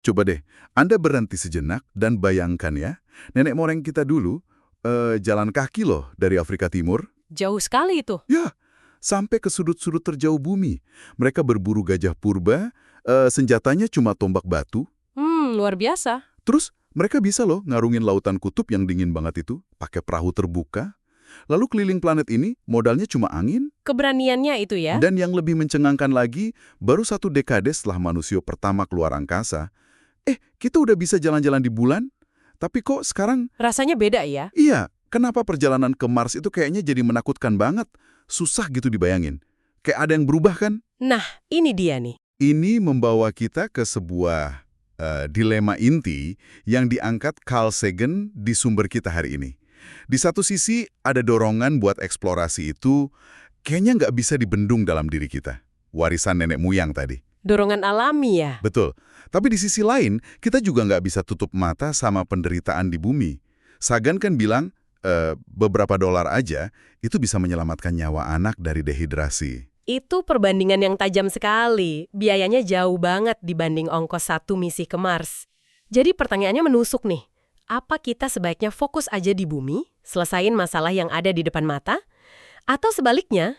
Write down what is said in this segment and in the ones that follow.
Coba deh, Anda berhenti sejenak dan bayangkan ya, nenek moyang kita dulu jalan kaki loh dari Afrika Timur. Jauh sekali itu. Ya, sampai ke sudut-sudut terjauh bumi. Mereka berburu gajah purba, senjatanya cuma tombak batu. Luar biasa. Terus mereka bisa loh ngarungin lautan kutub yang dingin banget itu, pakai perahu terbuka. Lalu keliling planet ini modalnya cuma angin. Keberaniannya itu ya. Dan yang lebih mencengangkan lagi, baru 1 dekade setelah manusia pertama keluar angkasa, kita udah bisa jalan-jalan di bulan, tapi kok sekarang... Rasanya beda ya? Iya, kenapa perjalanan ke Mars itu kayaknya jadi menakutkan banget? Susah gitu dibayangin. Kayak ada yang berubah kan? Nah, ini dia nih. Ini membawa kita ke sebuah dilema inti yang diangkat Carl Sagan di sumber kita hari ini. Di satu sisi, ada dorongan buat eksplorasi itu kayaknya nggak bisa dibendung dalam diri kita. Warisan nenek moyang tadi. Dorongan alami ya? Betul. Tapi di sisi lain, kita juga nggak bisa tutup mata sama penderitaan di bumi. Sagan kan bilang, beberapa dolar aja, itu bisa menyelamatkan nyawa anak dari dehidrasi. Itu perbandingan yang tajam sekali. Biayanya jauh banget dibanding ongkos 1 misi ke Mars. Jadi pertanyaannya menusuk nih. Apa kita sebaiknya fokus aja di bumi, selesain masalah yang ada di depan mata? Atau sebaliknya?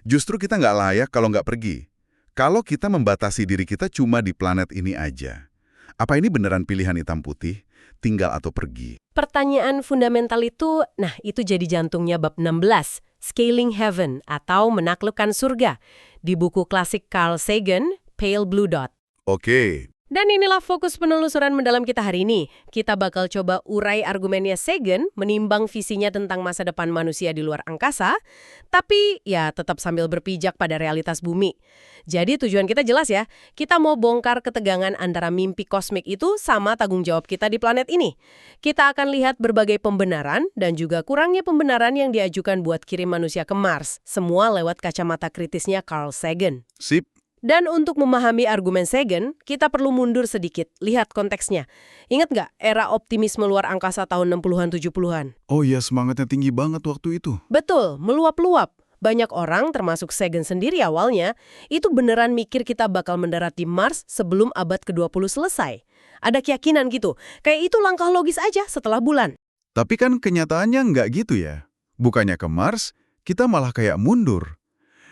Justru kita nggak layak kalau nggak pergi. Kalau kita membatasi diri kita cuma di planet ini aja. Apa ini beneran pilihan hitam putih, tinggal atau pergi? Pertanyaan fundamental itu, itu jadi jantungnya bab 16, Scaling Heaven atau Menaklukkan Surga, di buku klasik Carl Sagan, Pale Blue Dot. Oke. Dan inilah fokus penelusuran mendalam kita hari ini. Kita bakal coba urai argumennya Sagan, menimbang visinya tentang masa depan manusia di luar angkasa, tapi ya tetap sambil berpijak pada realitas bumi. Jadi tujuan kita jelas ya, kita mau bongkar ketegangan antara mimpi kosmik itu sama tanggung jawab kita di planet ini. Kita akan lihat berbagai pembenaran dan juga kurangnya pembenaran yang diajukan buat kirim manusia ke Mars, semua lewat kacamata kritisnya Carl Sagan. Sip. Dan untuk memahami argumen Sagan, kita perlu mundur sedikit, lihat konteksnya. Ingat nggak era optimisme luar angkasa tahun 60-an, 70-an? Oh iya, semangatnya tinggi banget waktu itu. Betul, meluap-luap. Banyak orang, termasuk Sagan sendiri awalnya, itu beneran mikir kita bakal mendarat di Mars sebelum abad ke-20 selesai. Ada keyakinan gitu, kayak itu langkah logis aja setelah bulan. Tapi kan kenyataannya nggak gitu ya. Bukannya ke Mars, kita malah kayak mundur.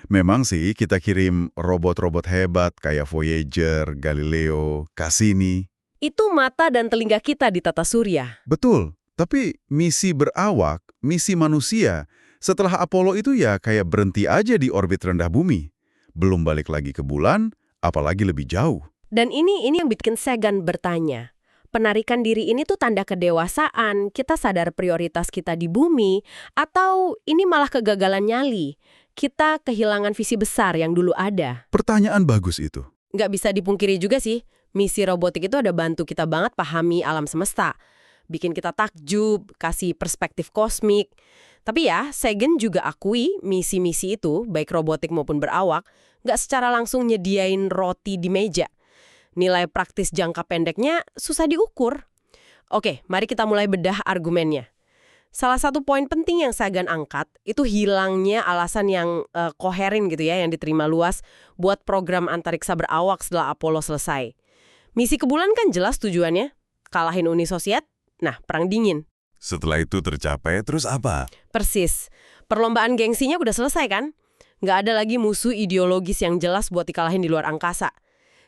Memang sih kita kirim robot-robot hebat kayak Voyager, Galileo, Cassini. Itu mata dan telinga kita di tata surya. Betul, tapi misi berawak, misi manusia, setelah Apollo itu ya kayak berhenti aja di orbit rendah bumi. Belum balik lagi ke bulan, apalagi lebih jauh. Dan ini yang bikin Sagan bertanya. Penarikan diri ini tuh tanda kedewasaan, kita sadar prioritas kita di bumi, atau ini malah kegagalan nyali? Kita kehilangan visi besar yang dulu ada. Pertanyaan bagus itu. Nggak bisa dipungkiri juga sih, misi robotik itu ada bantu kita banget pahami alam semesta. Bikin kita takjub, kasih perspektif kosmik. Tapi ya, Sagan juga akui misi-misi itu, baik robotik maupun berawak, nggak secara langsung nyediain roti di meja. Nilai praktis jangka pendeknya susah diukur. Oke, mari kita mulai bedah argumennya. Salah satu poin penting yang Sagan angkat itu hilangnya alasan yang koheren gitu ya, yang diterima luas buat program antariksa berawak setelah Apollo selesai. Misi ke bulan kan jelas tujuannya, kalahin Uni Soviet, perang dingin. Setelah itu tercapai, terus apa? Persis, perlombaan gengsinya udah selesai kan? Nggak ada lagi musuh ideologis yang jelas buat dikalahin di luar angkasa.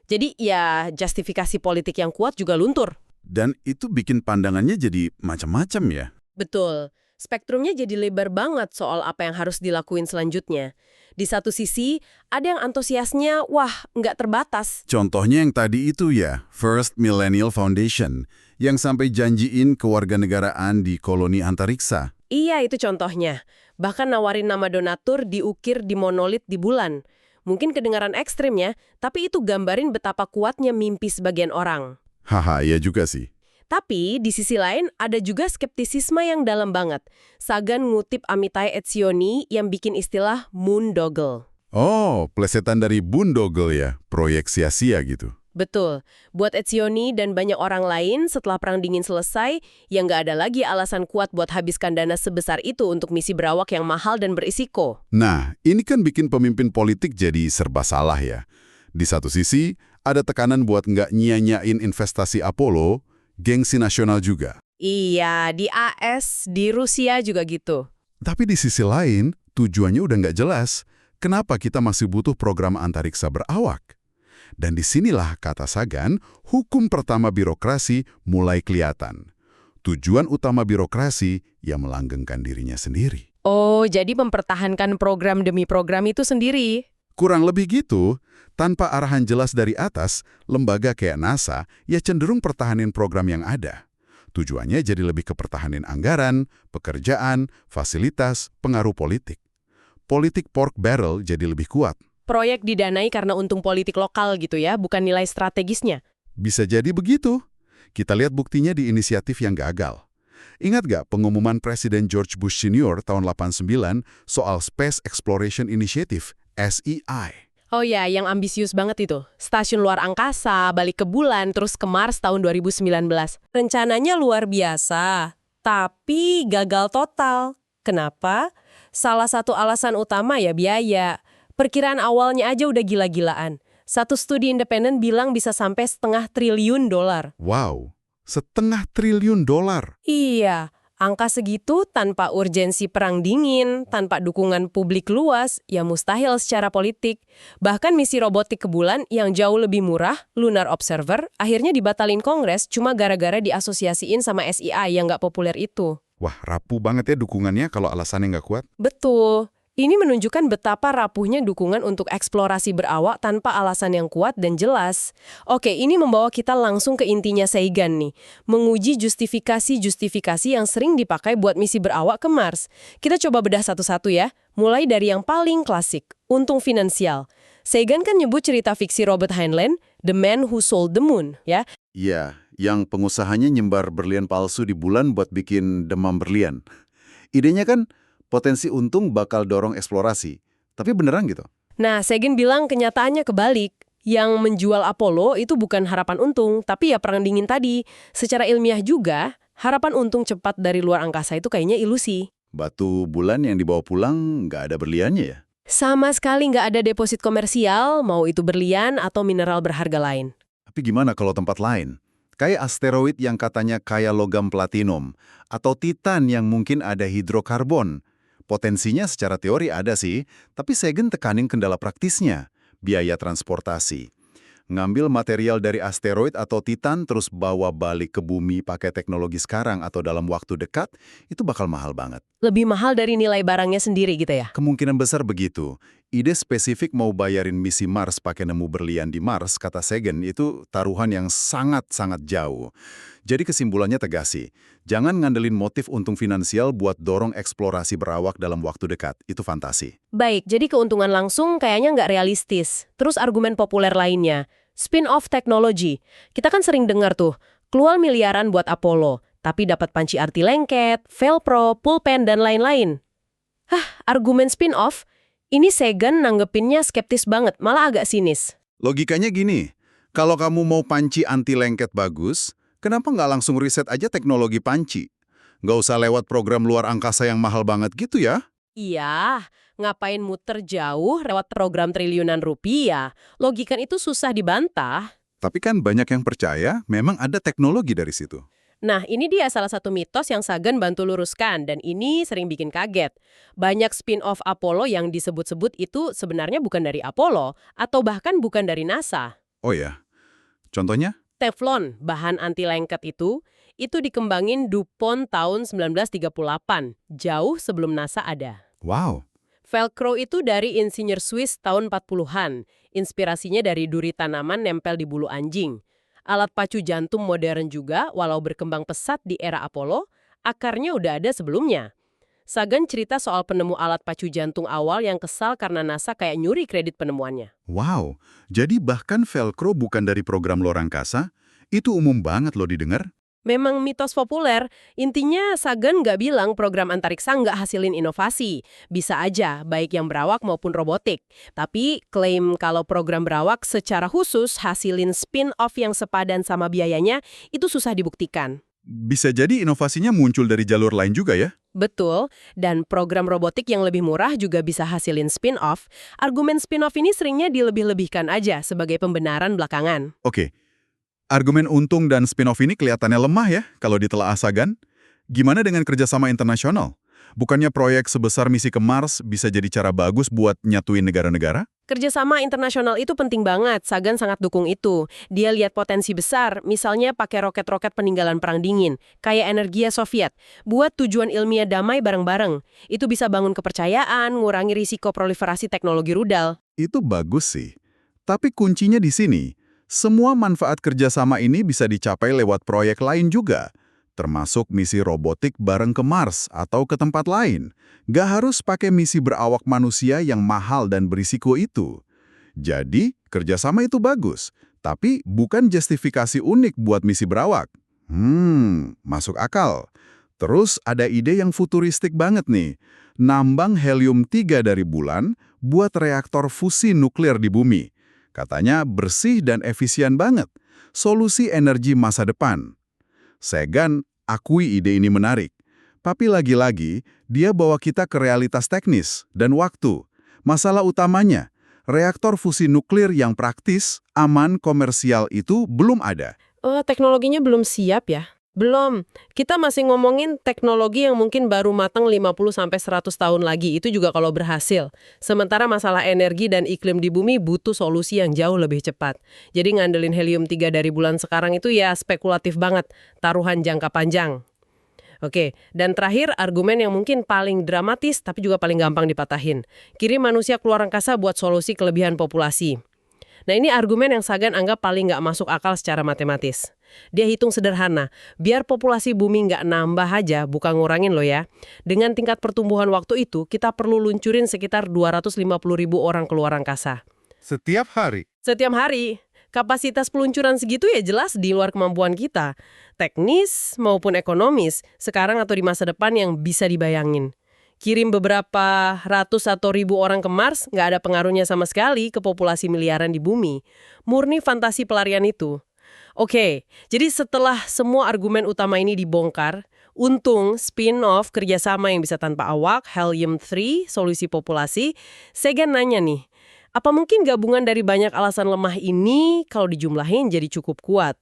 Jadi ya justifikasi politik yang kuat juga luntur. Dan itu bikin pandangannya jadi macam-macam ya? Betul. Spektrumnya jadi lebar banget soal apa yang harus dilakuin selanjutnya. Di satu sisi, ada yang antusiasnya, nggak terbatas. Contohnya yang tadi itu ya, First Millennial Foundation, yang sampai janjiin kewarganegaraan di koloni antariksa. Iya, itu contohnya. Bahkan nawarin nama donatur diukir di monolit di bulan. Mungkin kedengaran ekstrim ya, tapi itu gambarin betapa kuatnya mimpi sebagian orang. Haha, iya juga sih. Tapi di sisi lain ada juga skeptisisme yang dalam banget. Sagan ngutip Amitai Etzioni yang bikin istilah moondoggle. Oh, plesetan dari boondoggle ya, proyek sia-sia gitu. Betul. Buat Etzioni dan banyak orang lain setelah Perang Dingin selesai, ya nggak ada lagi alasan kuat buat habiskan dana sebesar itu untuk misi berawak yang mahal dan berisiko. Nah, ini kan bikin pemimpin politik jadi serba salah ya. Di satu sisi, Ada tekanan buat nggak nyia-nyiain investasi Apollo, gengsi nasional juga. Iya, di AS, di Rusia juga gitu. Tapi di sisi lain, tujuannya udah nggak jelas. Kenapa kita masih butuh program antariksa berawak? Dan disinilah, kata Sagan, hukum pertama birokrasi mulai kelihatan. Tujuan utama birokrasi yang melanggengkan dirinya sendiri. Oh, jadi mempertahankan program demi program itu sendiri. Kurang lebih gitu, tanpa arahan jelas dari atas, lembaga kayak NASA ya cenderung pertahanin program yang ada. Tujuannya jadi lebih ke pertahanin anggaran, pekerjaan, fasilitas, pengaruh politik. Politik pork barrel jadi lebih kuat. Proyek didanai karena untung politik lokal gitu ya, bukan nilai strategisnya. Bisa jadi begitu. Kita lihat buktinya di inisiatif yang gagal. Ingat gak pengumuman Presiden George Bush Senior tahun 89 soal Space Exploration Initiative, SEI? Oh ya, yang ambisius banget itu. Stasiun luar angkasa, balik ke bulan, terus ke Mars tahun 2019. Rencananya luar biasa, tapi gagal total. Kenapa? Salah satu alasan utama ya biaya. Perkiraan awalnya aja udah gila-gilaan. Satu studi independen bilang bisa sampai $0,5 triliun. Wow, $0,5 triliun. Iya. Angka segitu tanpa urgensi perang dingin, tanpa dukungan publik luas, ya mustahil secara politik. Bahkan misi robotik ke bulan yang jauh lebih murah, Lunar Observer, akhirnya dibatalin Kongres cuma gara-gara diasosiasiin sama SEI yang nggak populer itu. Wah, rapuh banget ya dukungannya kalau alasannya nggak kuat. Betul. Ini menunjukkan betapa rapuhnya dukungan untuk eksplorasi berawak tanpa alasan yang kuat dan jelas. Oke, ini membawa kita langsung ke intinya Sagan nih. Menguji justifikasi-justifikasi yang sering dipakai buat misi berawak ke Mars. Kita coba bedah satu-satu ya. Mulai dari yang paling klasik, untung finansial. Sagan kan nyebut cerita fiksi Robert Heinlein, The Man Who Sold the Moon, ya. Iya, yang pengusahanya nyembar berlian palsu di bulan buat bikin demam berlian. Idenya kan potensi untung bakal dorong eksplorasi. Tapi beneran gitu? Nah, Sagan bilang kenyataannya kebalik. Yang menjual Apollo itu bukan harapan untung, tapi ya perang dingin tadi. Secara ilmiah juga, harapan untung cepat dari luar angkasa itu kayaknya ilusi. Batu bulan yang dibawa pulang nggak ada berliannya ya? Sama sekali nggak ada deposit komersial, mau itu berlian atau mineral berharga lain. Tapi gimana kalau tempat lain? Kayak asteroid yang katanya kaya logam platinum, atau Titan yang mungkin ada hidrokarbon. Potensinya secara teori ada sih, tapi Sagan tekanin kendala praktisnya, biaya transportasi. Ngambil material dari asteroid atau Titan terus bawa balik ke bumi pakai teknologi sekarang atau dalam waktu dekat, itu bakal mahal banget. Lebih mahal dari nilai barangnya sendiri gitu ya? Kemungkinan besar begitu. Ide spesifik mau bayarin misi Mars pakai nemu berlian di Mars, kata Sagan, itu taruhan yang sangat-sangat jauh. Jadi kesimpulannya tegas sih, jangan ngandelin motif untung finansial buat dorong eksplorasi berawak dalam waktu dekat. Itu fantasi. Baik, jadi keuntungan langsung kayaknya nggak realistis. Terus argumen populer lainnya, spin-off teknologi. Kita kan sering dengar tuh, keluar miliaran buat Apollo, tapi dapat panci arti lengket, Velcro, pulpen, dan lain-lain. Argumen spin-off? Ini Sagan nanggepinnya skeptis banget, malah agak sinis. Logikanya gini, kalau kamu mau panci anti lengket bagus, kenapa nggak langsung riset aja teknologi panci? Nggak usah lewat program luar angkasa yang mahal banget gitu ya? Iya, ngapain muter jauh lewat program triliunan rupiah? Logikan itu susah dibantah. Tapi kan banyak yang percaya memang ada teknologi dari situ. Nah, ini dia salah satu mitos yang Sagan bantu luruskan, dan ini sering bikin kaget. Banyak spin-off Apollo yang disebut-sebut itu sebenarnya bukan dari Apollo, atau bahkan bukan dari NASA. Oh ya, contohnya? Teflon, bahan anti lengket itu dikembangin DuPont tahun 1938, jauh sebelum NASA ada. Wow. Velcro itu dari insinyur Swiss tahun 40-an, inspirasinya dari duri tanaman nempel di bulu anjing. Alat pacu jantung modern juga, walau berkembang pesat di era Apollo, akarnya udah ada sebelumnya. Sagan cerita soal penemu alat pacu jantung awal yang kesal karena NASA kayak nyuri kredit penemuannya. Wow, jadi bahkan Velcro bukan dari program luar angkasa? Itu umum banget loh didengar. Memang mitos populer, intinya Sagan nggak bilang program antariksa nggak hasilin inovasi. Bisa aja, baik yang berawak maupun robotik. Tapi klaim kalau program berawak secara khusus hasilin spin-off yang sepadan sama biayanya, itu susah dibuktikan. Bisa jadi inovasinya muncul dari jalur lain juga ya? Betul, dan program robotik yang lebih murah juga bisa hasilin spin-off. Argumen spin-off ini seringnya dilebih-lebihkan aja sebagai pembenaran belakangan. Oke, argumen untung dan spin-off ini kelihatannya lemah ya kalau ditelaah Sagan. Gimana dengan kerjasama internasional? Bukannya proyek sebesar misi ke Mars bisa jadi cara bagus buat nyatuin negara-negara? Kerjasama internasional itu penting banget, Sagan sangat dukung itu. Dia lihat potensi besar, misalnya pakai roket-roket peninggalan Perang Dingin, kayak Energia Soviet, buat tujuan ilmiah damai bareng-bareng. Itu bisa bangun kepercayaan, ngurangi risiko proliferasi teknologi rudal. Itu bagus sih. Tapi kuncinya di sini, semua manfaat kerjasama ini bisa dicapai lewat proyek lain juga, termasuk misi robotik bareng ke Mars atau ke tempat lain. Nggak harus pakai misi berawak manusia yang mahal dan berisiko itu. Jadi, kerjasama itu bagus, tapi bukan justifikasi unik buat misi berawak. Masuk akal. Terus ada ide yang futuristik banget nih. Nambang helium-3 dari bulan buat reaktor fusi nuklir di bumi. Katanya bersih dan efisien banget. Solusi energi masa depan. Sagan akui ide ini menarik. Tapi lagi-lagi, dia bawa kita ke realitas teknis dan waktu. Masalah utamanya, reaktor fusi nuklir yang praktis, aman, komersial itu belum ada. Oh, teknologinya belum siap ya? Belum. Kita masih ngomongin teknologi yang mungkin baru matang 50-100 tahun lagi. Itu juga kalau berhasil. Sementara masalah energi dan iklim di bumi butuh solusi yang jauh lebih cepat. Jadi ngandelin helium-3 dari bulan sekarang itu ya spekulatif banget. Taruhan jangka panjang. Oke, dan terakhir argumen yang mungkin paling dramatis tapi juga paling gampang dipatahin. Kirim manusia keluar angkasa buat solusi kelebihan populasi. Nah ini argumen yang Sagan anggap paling nggak masuk akal secara matematis. Dia hitung sederhana, biar populasi bumi nggak nambah aja, bukan ngurangin loh ya. Dengan tingkat pertumbuhan waktu itu, kita perlu luncurin sekitar 250.000 orang keluar angkasa. Setiap hari? Setiap hari. Kapasitas peluncuran segitu ya jelas di luar kemampuan kita. Teknis maupun ekonomis, sekarang atau di masa depan yang bisa dibayangin. Kirim beberapa ratus atau ribu orang ke Mars, nggak ada pengaruhnya sama sekali ke populasi miliaran di bumi. Murni fantasi pelarian itu. Oke, jadi setelah semua argumen utama ini dibongkar, untung spin-off kerjasama yang bisa tanpa awak, helium-3, solusi populasi, Sagan nanya nih, apa mungkin gabungan dari banyak alasan lemah ini kalau dijumlahin jadi cukup kuat?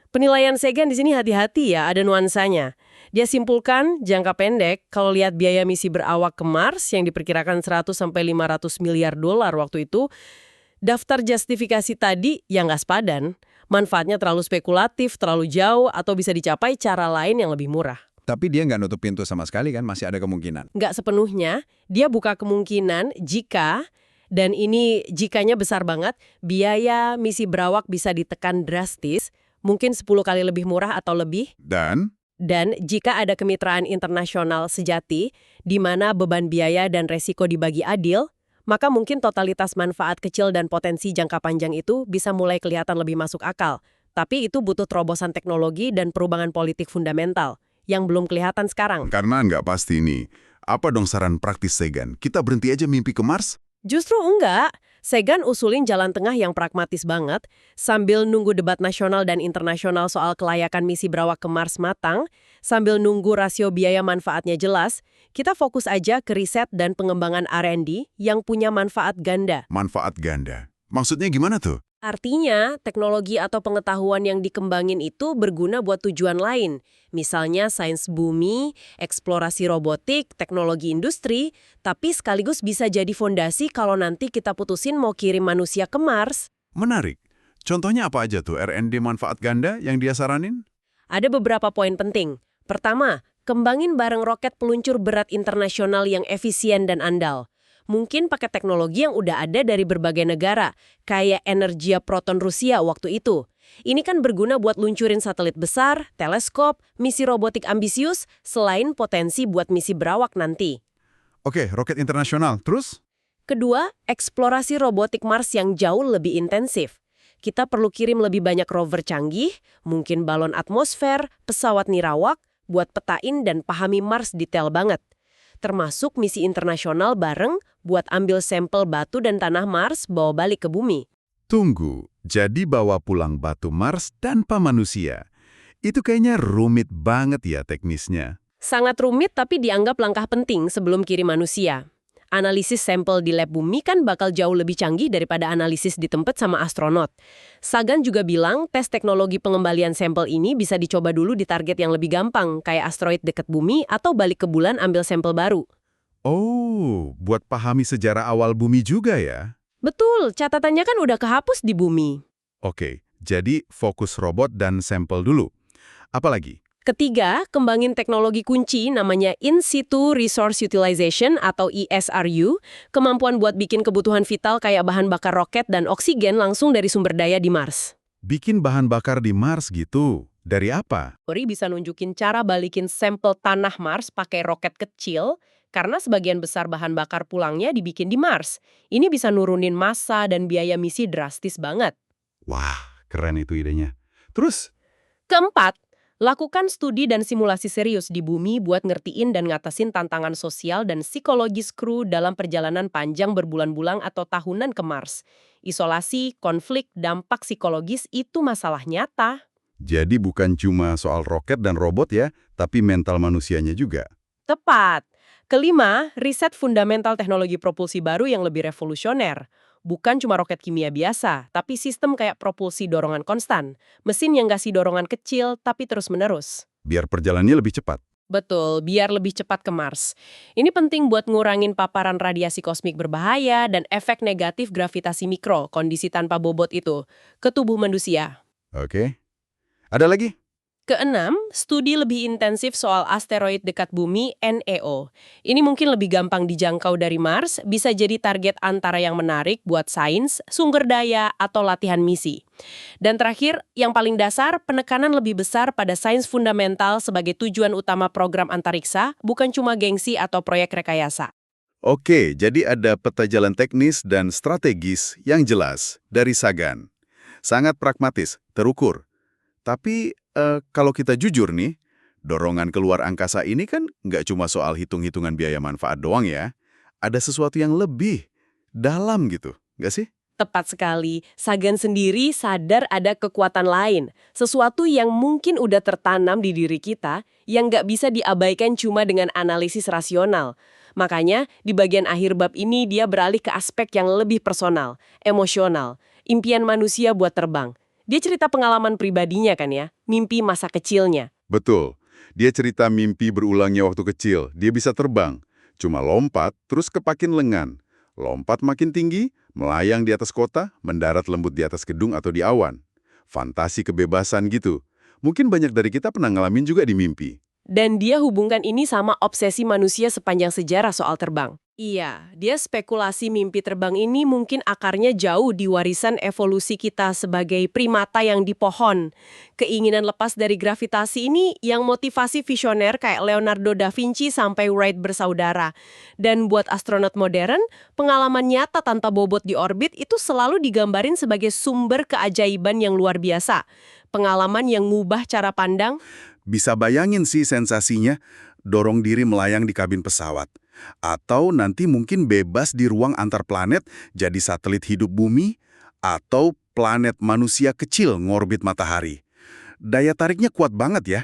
Penilaian Sagan di sini hati-hati ya, ada nuansanya. Dia simpulkan jangka pendek kalau lihat biaya misi berawak ke Mars yang diperkirakan 100-500 miliar dolar waktu itu, daftar justifikasi tadi yang nggak sepadan, manfaatnya terlalu spekulatif, terlalu jauh, atau bisa dicapai cara lain yang lebih murah. Tapi dia nggak nutup pintu sama sekali kan, masih ada kemungkinan. Nggak sepenuhnya, dia buka kemungkinan jika, dan ini jikanya besar banget, biaya misi berawak bisa ditekan drastis, mungkin 10 kali lebih murah atau lebih. Dan jika ada kemitraan internasional sejati, di mana beban biaya dan resiko dibagi adil, maka mungkin totalitas manfaat kecil dan potensi jangka panjang itu bisa mulai kelihatan lebih masuk akal. Tapi itu butuh terobosan teknologi dan perubahan politik fundamental, yang belum kelihatan sekarang. Karena nggak pasti ini. Apa dong saran praktis Sagan? Kita berhenti aja mimpi ke Mars? Justru enggak. Sagan usulin jalan tengah yang pragmatis banget, sambil nunggu debat nasional dan internasional soal kelayakan misi berawak ke Mars matang, sambil nunggu rasio biaya manfaatnya jelas, kita fokus aja ke riset dan pengembangan R&D yang punya manfaat ganda. Manfaat ganda? Maksudnya gimana tuh? Artinya, teknologi atau pengetahuan yang dikembangin itu berguna buat tujuan lain. Misalnya sains bumi, eksplorasi robotik, teknologi industri, tapi sekaligus bisa jadi fondasi kalau nanti kita putusin mau kirim manusia ke Mars. Menarik. Contohnya apa aja tuh R&D manfaat ganda yang dia saranin? Ada beberapa poin penting. Pertama, kembangin bareng roket peluncur berat internasional yang efisien dan andal. Mungkin pakai teknologi yang udah ada dari berbagai negara, kayak Energia Proton Rusia waktu itu. Ini kan berguna buat luncurin satelit besar, teleskop, misi robotik ambisius, selain potensi buat misi berawak nanti. Oke, roket internasional. Terus? Kedua, eksplorasi robotik Mars yang jauh lebih intensif. Kita perlu kirim lebih banyak rover canggih, mungkin balon atmosfer, pesawat nirawak, buat petain dan pahami Mars detail banget. Termasuk misi internasional bareng buat ambil sampel batu dan tanah Mars bawa balik ke bumi. Tunggu, jadi bawa pulang batu Mars tanpa manusia. Itu kayaknya rumit banget ya teknisnya. Sangat rumit tapi dianggap langkah penting sebelum kirim manusia. Analisis sampel di lab bumi kan bakal jauh lebih canggih daripada analisis di tempat sama astronot. Sagan juga bilang tes teknologi pengembalian sampel ini bisa dicoba dulu di target yang lebih gampang, kayak asteroid dekat bumi atau balik ke bulan ambil sampel baru. Oh, buat pahami sejarah awal bumi juga ya? Betul, catatannya kan udah kehapus di bumi. Oke, jadi fokus robot dan sampel dulu. Apalagi? Ketiga, kembangin teknologi kunci namanya In Situ Resource Utilization atau ESRU, kemampuan buat bikin kebutuhan vital kayak bahan bakar roket dan oksigen langsung dari sumber daya di Mars. Bikin bahan bakar di Mars gitu. Dari apa? Teori bisa nunjukin cara balikin sampel tanah Mars pakai roket kecil, karena sebagian besar bahan bakar pulangnya dibikin di Mars. Ini bisa nurunin massa dan biaya misi drastis banget. Wah, keren itu idenya. Terus? Keempat, lakukan studi dan simulasi serius di bumi buat ngertiin dan ngatasin tantangan sosial dan psikologis kru dalam perjalanan panjang berbulan-bulan atau tahunan ke Mars. Isolasi, konflik, dampak psikologis itu masalah nyata. Jadi bukan cuma soal roket dan robot ya, tapi mental manusianya juga. Tepat. Kelima, riset fundamental teknologi propulsi baru yang lebih revolusioner. Bukan cuma roket kimia biasa, tapi sistem kayak propulsi dorongan konstan. Mesin yang ngasih dorongan kecil, tapi terus-menerus. Biar perjalanannya lebih cepat. Betul, biar lebih cepat ke Mars. Ini penting buat ngurangin paparan radiasi kosmik berbahaya dan efek negatif gravitasi mikro, kondisi tanpa bobot itu, ke tubuh manusia. Oke. Ada lagi? Keenam, studi lebih intensif soal asteroid dekat bumi NEO. Ini mungkin lebih gampang dijangkau dari Mars, bisa jadi target antara yang menarik buat sains, sumber daya, atau latihan misi. Dan terakhir, yang paling dasar, penekanan lebih besar pada sains fundamental sebagai tujuan utama program antariksa, bukan cuma gengsi atau proyek rekayasa. Oke, jadi ada peta jalan teknis dan strategis yang jelas dari Sagan. Sangat pragmatis, terukur. Tapi kalau kita jujur nih, dorongan keluar angkasa ini kan nggak cuma soal hitung-hitungan biaya manfaat doang ya. Ada sesuatu yang lebih dalam gitu, nggak sih? Tepat sekali, Sagan sendiri sadar ada kekuatan lain, sesuatu yang mungkin udah tertanam di diri kita, yang nggak bisa diabaikan cuma dengan analisis rasional. Makanya, di bagian akhir bab ini dia beralih ke aspek yang lebih personal, emosional, impian manusia buat terbang. Dia cerita pengalaman pribadinya kan ya, mimpi masa kecilnya. Betul. Dia cerita mimpi berulangnya waktu kecil. Dia bisa terbang. Cuma lompat, terus kepakin lengan. Lompat makin tinggi, melayang di atas kota, mendarat lembut di atas gedung atau di awan. Fantasi kebebasan gitu. Mungkin banyak dari kita pernah ngalamin juga di mimpi. Dan dia hubungkan ini sama obsesi manusia sepanjang sejarah soal terbang. Iya, dia spekulasi mimpi terbang ini mungkin akarnya jauh di warisan evolusi kita sebagai primata yang di pohon. Keinginan lepas dari gravitasi ini yang motivasi visioner kayak Leonardo da Vinci sampai Wright bersaudara. Dan buat astronot modern, pengalaman nyata tanpa bobot di orbit itu selalu digambarin sebagai sumber keajaiban yang luar biasa. Pengalaman yang ngubah cara pandang. Bisa bayangin sih sensasinya, dorong diri melayang di kabin pesawat. Atau nanti mungkin bebas di ruang antar planet jadi satelit hidup bumi, atau planet manusia kecil ngorbit matahari. Daya tariknya kuat banget ya,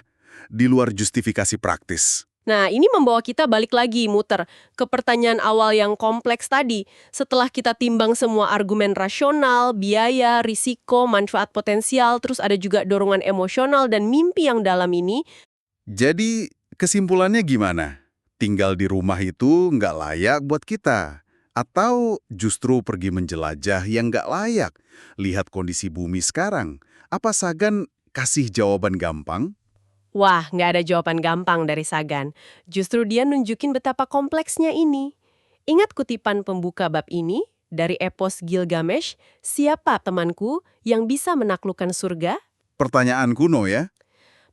di luar justifikasi praktis. Nah, ini membawa kita balik lagi muter ke pertanyaan awal yang kompleks tadi. Setelah kita timbang semua argumen rasional, biaya, risiko, manfaat potensial, terus ada juga dorongan emosional dan mimpi yang dalam ini. Jadi kesimpulannya gimana? Tinggal di rumah itu nggak layak buat kita. Atau justru pergi menjelajah yang nggak layak? Lihat kondisi bumi sekarang. Apa Sagan kasih jawaban gampang? Wah, nggak ada jawaban gampang dari Sagan. Justru dia nunjukin betapa kompleksnya ini. Ingat kutipan pembuka bab ini dari epos Gilgamesh, siapa temanku yang bisa menaklukkan surga? Pertanyaan kuno ya?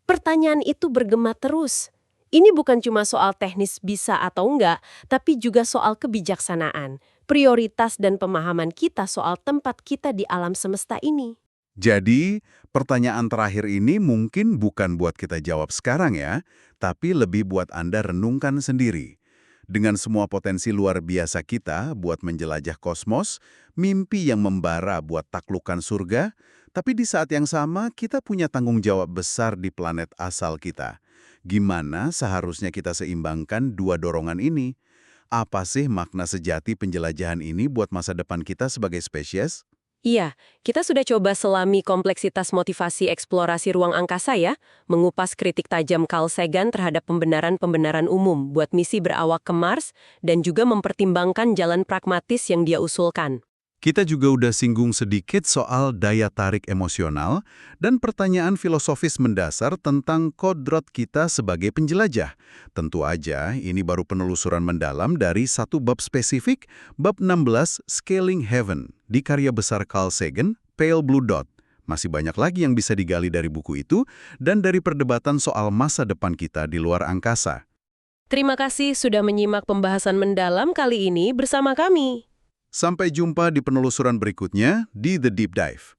Pertanyaan itu bergema terus. Ini bukan cuma soal teknis bisa atau enggak, tapi juga soal kebijaksanaan, prioritas dan pemahaman kita soal tempat kita di alam semesta ini. Jadi, pertanyaan terakhir ini mungkin bukan buat kita jawab sekarang ya, tapi lebih buat Anda renungkan sendiri. Dengan semua potensi luar biasa kita buat menjelajah kosmos, mimpi yang membara buat taklukan surga, Tapi di saat yang sama, kita punya tanggung jawab besar di planet asal kita. Gimana seharusnya kita seimbangkan dua dorongan ini? Apa sih makna sejati penjelajahan ini buat masa depan kita sebagai spesies? Iya, kita sudah coba selami kompleksitas motivasi eksplorasi ruang angkasa ya, mengupas kritik tajam Carl Sagan terhadap pembenaran-pembenaran umum buat misi berawak ke Mars, dan juga mempertimbangkan jalan pragmatis yang dia usulkan. Kita juga udah singgung sedikit soal daya tarik emosional dan pertanyaan filosofis mendasar tentang kodrat kita sebagai penjelajah. Tentu aja, ini baru penelusuran mendalam dari satu bab spesifik, bab 16, Scaling Heaven, di karya besar Carl Sagan, Pale Blue Dot. Masih banyak lagi yang bisa digali dari buku itu dan dari perdebatan soal masa depan kita di luar angkasa. Terima kasih sudah menyimak pembahasan mendalam kali ini bersama kami. Sampai jumpa di penelusuran berikutnya di The Deep Dive.